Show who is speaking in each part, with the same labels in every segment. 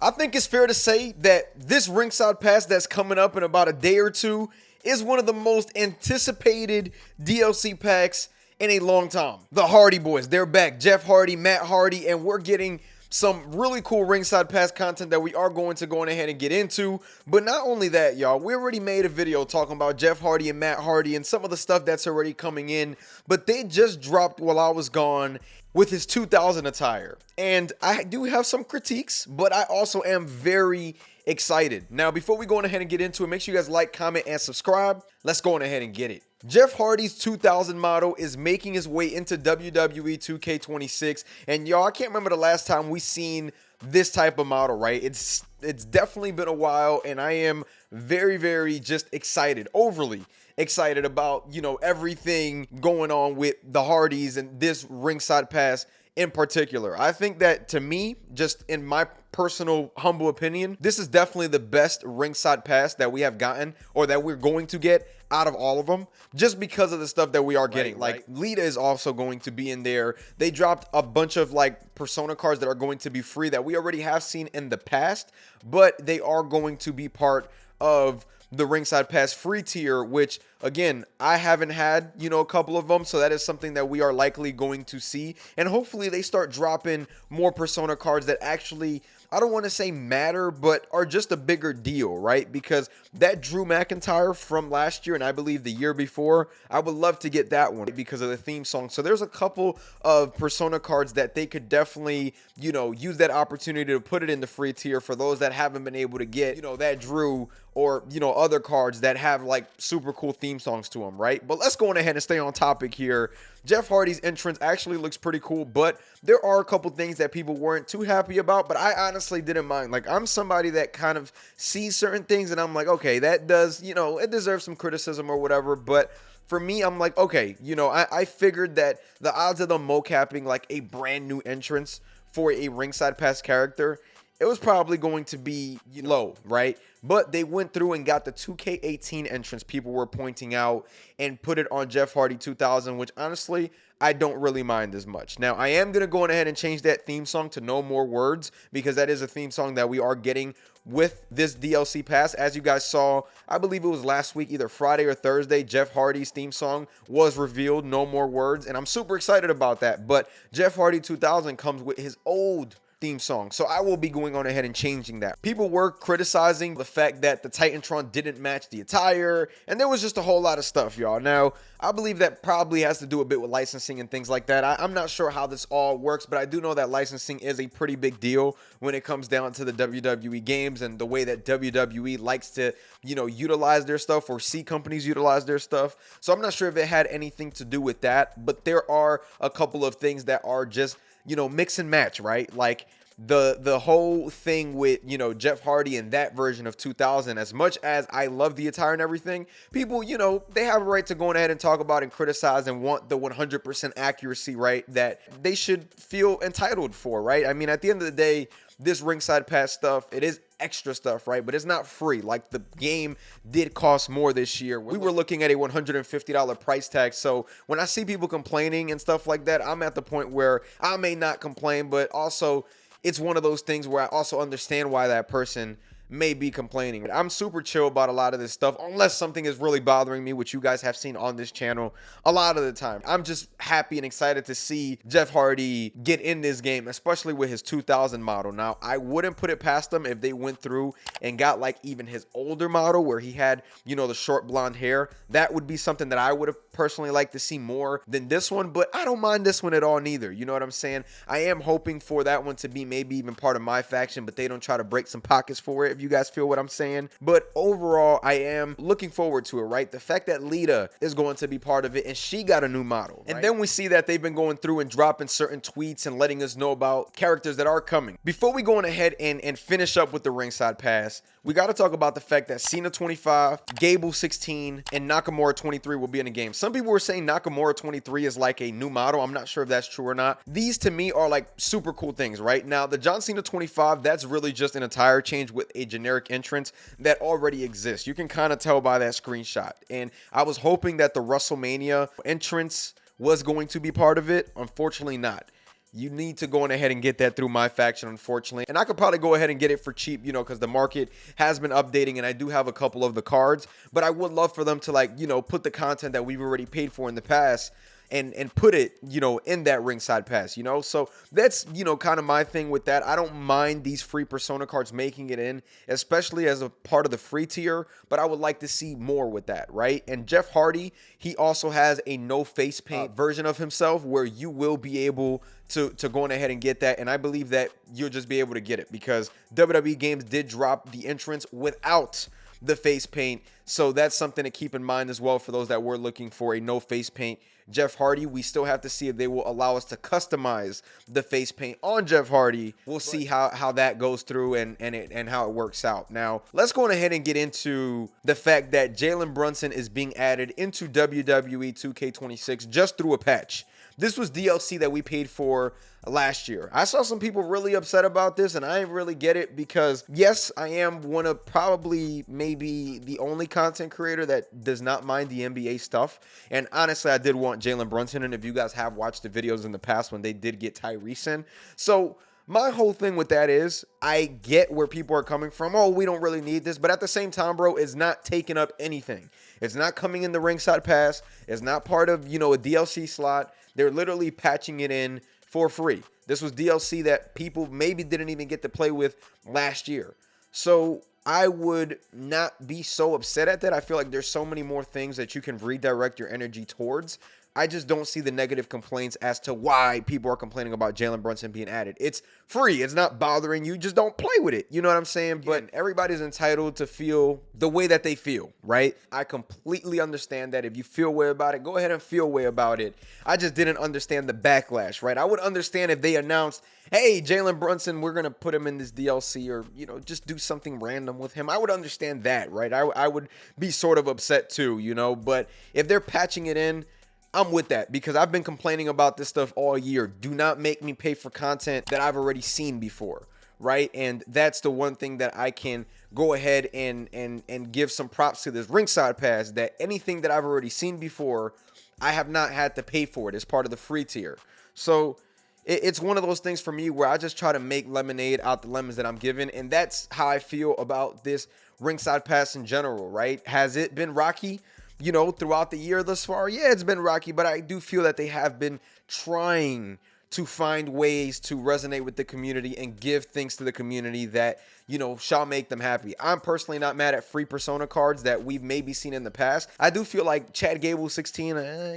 Speaker 1: I think it's fair to say that this Ringside Pass that's coming up in about a day or two is one of the most anticipated DLC packs in a long time. The Hardy Boys, they're back. Jeff Hardy, Matt Hardy, and we're getting some really cool Ringside Pass content that we are going to go ahead and get into. But not only that, y'all, we already made a video talking about Jeff Hardy and Matt Hardy and some of the stuff that's already coming in. But they just dropped while I was gone with his 2000 attire. And I do have some critiques, but I also am very excited. Now, before we go on ahead and get into it, make sure you guys like, comment, and subscribe. Let's go on ahead and get it. Jeff Hardy's 2000 model is making his way into WWE 2K26. And y'all, I can't remember the last time we seen this type of model, right? It's definitely been a while, and I am very just excited, overly excited about, you know, everything going on with the Hardys and this Ringside Pass in particular. I think that, to me, just in my personal humble opinion, this is definitely the best Ringside Pass that we have gotten, or that we're going to get out of all of them, just because of the stuff that we are getting. Like, Lita is also going to be in there. They dropped a bunch of like persona cards that are going to be free that we already have seen in the past, but they are going to be part of the Ringside Pass free tier, which again, I haven't had, you know, a couple of them, so that is something that we are likely going to see. And hopefully they start dropping more persona cards that actually, I don't want to say matter, but are just a bigger deal, right? Because that Drew McIntyre from last year, and I believe the year before, I would love to get that one because of the theme song. So there's a couple of persona cards that they could definitely, you know, use that opportunity to put it in the free tier for those that haven't been able to get, you know, that Drew or, you know, other cards that have like super cool theme songs to them, right? But let's go on ahead and stay on topic here. Jeff Hardy's entrance actually looks pretty cool, but there are a couple things that people weren't too happy about, but I honestly didn't mind. Like, I'm somebody that kind of sees certain things and I'm like, okay, that does, you know, it deserves some criticism or whatever, but for me, I'm like, okay, you know, I figured that the odds of them mocapping like a brand new entrance for a Ringside Pass character, it was probably going to be low, right? But they went through and got the 2K18 entrance people were pointing out and put it on Jeff Hardy 2000, which honestly, I don't really mind as much. Now, I am going to go ahead and change that theme song to No More Words, because that is a theme song that we are getting with this DLC pass. As you guys saw, I believe it was last week, either Friday or Thursday, Jeff Hardy's theme song was revealed, No More Words, and I'm super excited about that. But Jeff Hardy 2000 comes with his old theme song, so I will be going on ahead and changing that. People were criticizing the fact that the Titantron didn't match the attire, and there was just a whole lot of stuff, y'all. Now, I believe that probably has to do a bit with licensing and things like that. I'm not sure how this all works, but I do know that licensing is a pretty big deal when it comes down to the WWE games and the way that WWE likes to, you know, utilize their stuff or see companies utilize their stuff. So I'm not sure if it had anything to do with that, but there are a couple of things that are just, you know, mix and match, right? Like the whole thing with, you know, Jeff Hardy and that version of 2000, as much as I love the attire and everything, people, you know, they have a right to go ahead and talk about and criticize and want the 100% accuracy, right, that they should feel entitled for, right? I mean, at the end of the day, this Ringside Pass stuff, it is extra stuff, right? But it's not free. Like, the game did cost more this year. We were looking at a $150 price tag. So when I see people complaining and stuff like that, I'm at the point where I may not complain, but also it's one of those things where I also understand why that person may be complaining. I'm super chill about a lot of this stuff, unless something is really bothering me, which you guys have seen on this channel a lot of the time. I'm just happy and excited to see Jeff Hardy get in this game, especially with his 2000 model. Now, I wouldn't put it past them if they went through and got like even his older model where he had, you know, the short blonde hair. That would be something that I would have personally liked to see more than this one, but I don't mind this one at all neither. You know what I'm saying? I am hoping for that one to be maybe even part of my faction, but they don't try to break some pockets for it, if you guys feel what I'm saying. But overall, I am looking forward to it, right? The fact that Lita is going to be part of it and she got a new model, right? And then we see that they've been going through and dropping certain tweets and letting us know about characters that are coming. Before we go on ahead and finish up with the Ringside Pass, we got to talk about the fact that Cena 25, Gable 16, and Nakamura 23 will be in the game. Some people were saying Nakamura 23 is like a new model. I'm not sure if that's true or not. These to me are like super cool things, right? Now, the John Cena 25, that's really just an attire change with a generic entrance that already exists. You can kind of tell by that screenshot. And I was hoping that the WrestleMania entrance was going to be part of it. Unfortunately not. you need to go on ahead and get that through my faction, unfortunately. And I could probably go ahead and get it for cheap, you know, because the market has been updating and I do have a couple of the cards. But I would love for them to, like, you know, put the content that we've already paid for in the past and put it, you know, in that ringside pass, you know. So that's, you know, kind of my thing with that. I don't mind these free persona cards making it in, especially as a part of the free tier, but I would like to see more with that, right? And Jeff Hardy, he also has a no face paint version of himself where you will be able to go on ahead and get that. And I believe that you'll just be able to get it because WWE Games did drop the entrance without the face paint. So that's something to keep in mind as well for those that were looking for a no face paint Jeff Hardy. We still have to see if they will allow us to customize the face paint on Jeff Hardy. We'll see how that goes through and how it works out. Now, let's go on ahead and get into the fact that Jaylen Brunson is being added into WWE 2K26 just through a patch. This was DLC that we paid for last year. I saw some people really upset about this, and I didn't really get it because, yes, I am one of probably maybe the only content creator that does not mind the NBA stuff. And honestly, I did want Jaylen Brunson, and if you guys have watched the videos in the past when they did get Tyrese in. So my whole thing with that is I get where people are coming from. Oh, we don't really need this. But at the same time, bro, it's not taking up anything. It's not coming in the ringside pass. It's not part of, you know, a DLC slot. They're literally patching it in for free. This was DLC that people maybe didn't even get to play with last year. So I would not be so upset at that. I feel like there's so many more things that you can redirect your energy towards. I just don't see the negative complaints as to why people are complaining about Jaylen Brunson being added. It's free. It's not bothering you. Just don't play with it. You know what I'm saying? But everybody's entitled to feel the way that they feel, right? I completely understand that. If you feel way about it, go ahead and feel way about it. I just didn't understand the backlash, right? I would understand if they announced, hey, Jaylen Brunson, we're going to put him in this DLC or, you know, just do something random with him. I would understand that, right? I would be sort of upset too, you know? But if they're patching it in, I'm with that because I've been complaining about this stuff all year. Do not make me pay for content that I've already seen before, right? And that's the one thing that I can go ahead and give some props to this ringside pass, that anything that I've already seen before, I have not had to pay for it as part of the free tier. So it's one of those things for me where I just try to make lemonade out the lemons that I'm given. And that's how I feel about this ringside pass in general, right? Has it been rocky, you know, throughout the year thus far? Yeah, it's been rocky, but I do feel that they have been trying to find ways to resonate with the community and give things to the community that, you know, shall make them happy. I'm personally not mad at free persona cards that we've maybe seen in the past. I do feel like Chad Gable 16,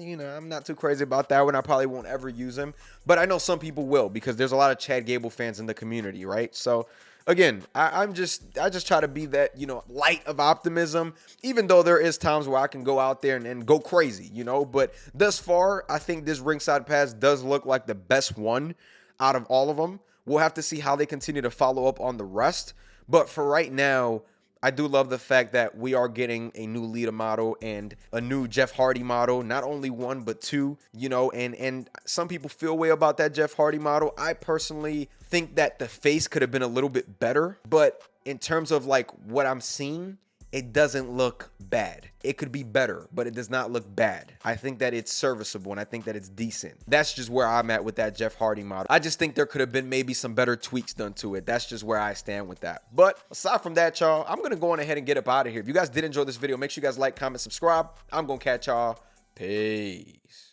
Speaker 1: you know, I'm not too crazy about that one. I probably won't ever use him, but I know some people will because there's a lot of Chad Gable fans in the community, right? So again, I just try to be that, you know, light of optimism, even though there is times where I can go out there and go crazy, you know. But thus far, I think this ringside pass does look like the best one out of all of them. We'll have to see how they continue to follow up on the rest. But for right now, I do love the fact that we are getting a new Lita model and a new Jeff Hardy model, not only one, but two, you know, and some people feel way about that Jeff Hardy model. I personally think that the face could have been a little bit better, but in terms of like what I'm seeing, it doesn't look bad. It could be better, but it does not look bad. I think that it's serviceable and I think that it's decent. That's just where I'm at with that Jeff Hardy model. I just think there could have been maybe some better tweaks done to it. That's just where I stand with that. But aside from that, y'all, I'm going to go on ahead and get up out of here. If you guys did enjoy this video, make sure you guys like, comment, subscribe. I'm going to catch y'all. Peace.